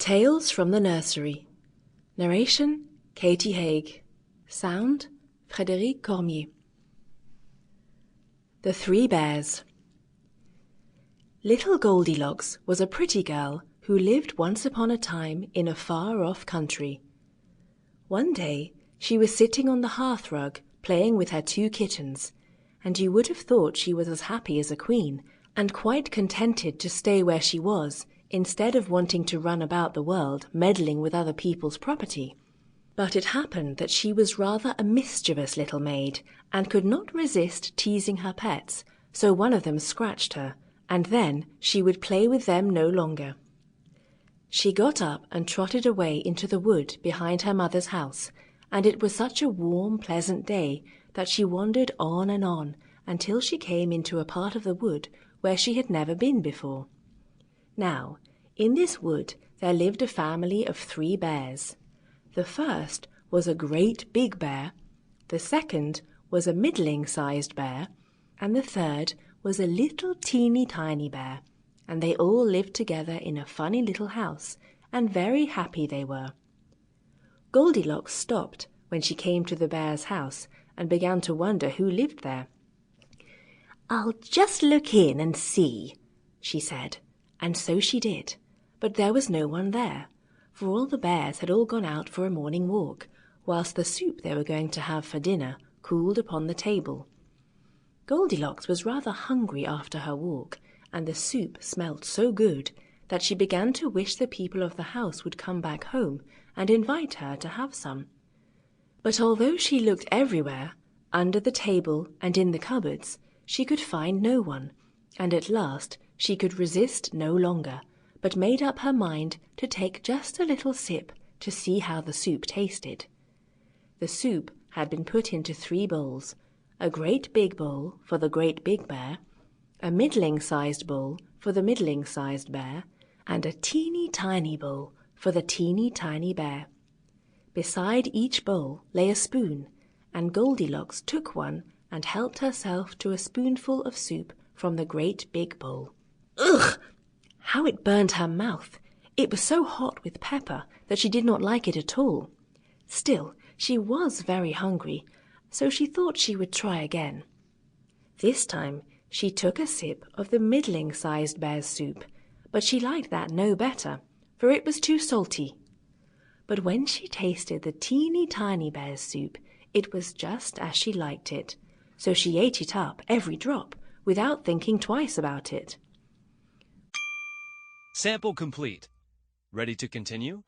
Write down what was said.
Tales from the Nursery. Narration, Katie Haigh. Sound, Frédéric Cormier. The Three Bears. Little Goldilocks was a pretty girl who lived once upon a time in a far-off country. One day she was sitting on the hearth-rug playing with her two kittens, and you would have thought she was as happy as a queen, and quite contented to stay where she was, instead of wanting to run about the world meddling with other people's property. But it happened that she was rather a mischievous little maid, and could not resist teasing her pets, so one of them scratched her, and then she would play with them no longer. She got up and trotted away into the wood behind her mother's house, and it was such a warm, pleasant day that she wandered on until she came into a part of the wood where she had never been before. Now, in this wood there lived a family of 3 bears. The first was a great big bear, the second was a middling-sized bear, and the third was a little teeny tiny bear, and they all lived together in a funny little house, and very happy they were. Goldilocks stopped when she came to the bear's house and began to wonder who lived there. "I'll just look in and see," she said, and so she did, but there was no one there, for all the bears had all gone out for a morning walk, whilst the soup they were going to have for dinner cooled upon the table. Goldilocks was rather hungry after her walk, and the soup smelt so good that she began to wish the people of the house would come back home and invite her to have some. But although she looked everywhere, under the table and in the cupboards, she could find no one, and at last she could resist no longer, but made up her mind to take just a little sip to see how the soup tasted. The soup had been put into 3 bowls, a great big bowl for the great big bear, a middling-sized bowl for the middling-sized bear, and a teeny tiny bowl for the teeny tiny bear. Beside each bowl lay a spoon, and Goldilocks took one and helped herself to a spoonful of soup from the great big bowl. Ugh! How it burned her mouth! It was so hot with pepper that she did not like it at all. Still, she was very hungry, so she thought she would try again. This time she took a sip of the middling-sized bear's soup, but she liked that no better, for it was too salty. But when she tasted the teeny tiny bear's soup, it was just as she liked it, so she ate it up, every drop, without thinking twice about it. Sample complete. Ready to continue?